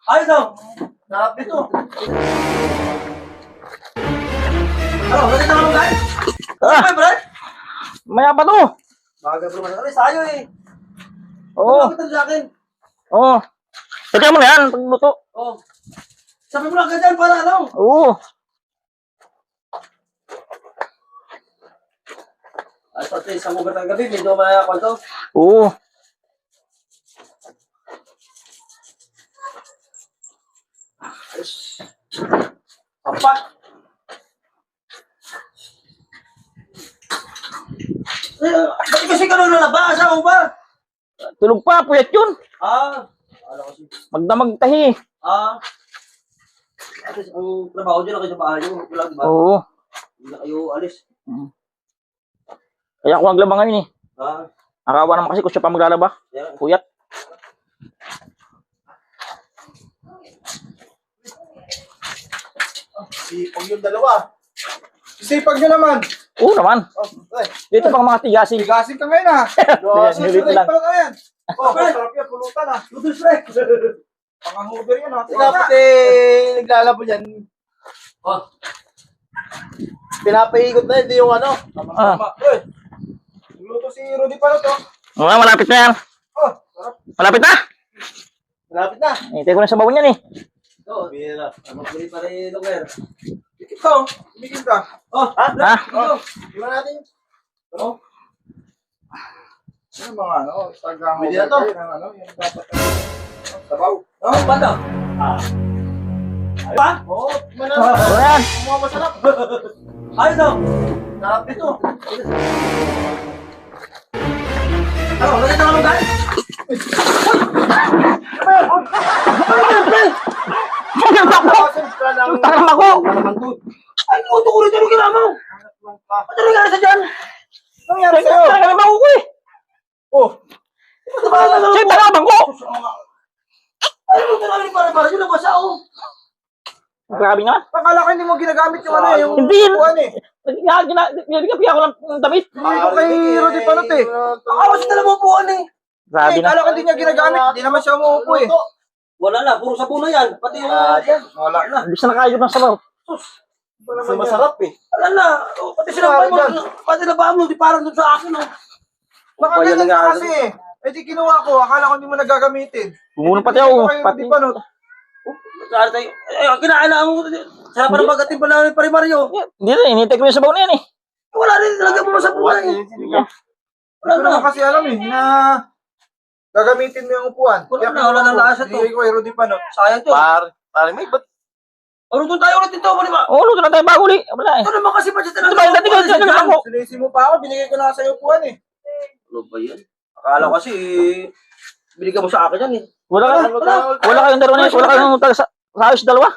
Ayos daw. Sarap nito. Ano, bakit na naman guys? Ano, Brad? Maya pa to. Bagay bro, ano sayo eh. Oo. Ano sa akin? Oo. Teka mo na yan, pagluto. Oh. Sabi mo lang ganyan para ano? Oo. Ay, pati isang ugat ng gabi, medyo makakwanto. Oo. Apat. Bakit kasi ka nung nalaba? Asawa mo ba? Tulog pa, puyat yun. Alam ko si... Magdamag tahi. At least, ang trabaho dyan, kayo sa bahay nyo, wala, diba? Oo. Hindi na kayo alis. Kaya ako naglaba ngayon eh. Nakawa naman kasi kung siya pa maglalaba. Yeah. Puyat. Sipag yung dalawa. Sipag nyo naman. Oo naman. Oh, ay. Dito pang mga tigasin. Tigasin ka ngayon ha. Nilito lang. Pala ka yan. Oh, masarap yan. Pulutan ha. Noodles, pre! Pang-huber yan ha. Ikaw pati naglalabo dyan. Oh. Pinapaikot na, hindi yung ano. Tama. Eh. Luto si Rudy pala to. Oo, malapit na yan. Oh, sarap. Malapit na. Malapit na. Hintay ko na sa bawon yan eh. Ito, Bira. magpuli pa rin yung lugar. Ikaw, umigil ka. Oh, Ha? ito. Iwan natin. Ano? Ano mga ano? Tagang Pwede na to. ng ano? Yung dapat sabaw. Oh, banda. Pa? Oo, Oo yan. mga masarap. Ayos daw. Sarap nito. Ano, bakit na naman guys? Tangan ako. Ay, auto ko rin, ano ginawa mo? Ano nangyari sa dyan? Nangyari sa'yo? Tangan ako ko eh. Oh, Siya tangan ko. Ano mo talaga para yun ang basa ako? Grabe naman. akala ko hindi mo ginagamit yung ano yung Hindi. upuan eh. Nagagabi ako ng damit. Hindi ko kay Rudy Panot eh. Ako kasi talaga upuan eh. Grabe Eh, na. akala ko hindi niya ginagamit. Hindi naman siya umuupo eh. Wala na, puro sabon na yan. Pati yung... Wala na. Ibig na nakayod ng sabaw. So, masarap eh. Wala na. Oh, pati sinampay mo. Pati nabahan mo, di parang doon sa akin. Oh. Baka Ba, yan ganun nga, ka kasi eh. Eh di kinuha ko. Akala ko hindi mo nagagamitin. Bumulong pati ako. Pati. Rudy Panot. Saan tayo? Eh, kinailangan mo. Sarap pa ng bagatin pala ni Pari Mario. Hindi rin. Hinintay ko yung sabaw na yan eh. Wala rin talaga mo sa buhay. Wala Hindi ko na. naman kasi alam eh na gagamitin mo yung upuan. Wala na lasa to. Bigay ko kay Rudy Panot. Sayang to. Pare, may ba't? Ano doon tayo ulit dito? Mali ba? Oo, luto na tayo bago uli. Wala eh. Ito naman kasi budget na Ito ba yung dati ko ako? Sinisi mo pa ako. Binigay ko na nga sa'yo upuan eh. Ano ba yan? Akala ko kasi binigyan mo sa akin yan eh. Wala kayong dalawa na. Wala kayong sa ayos dalawa.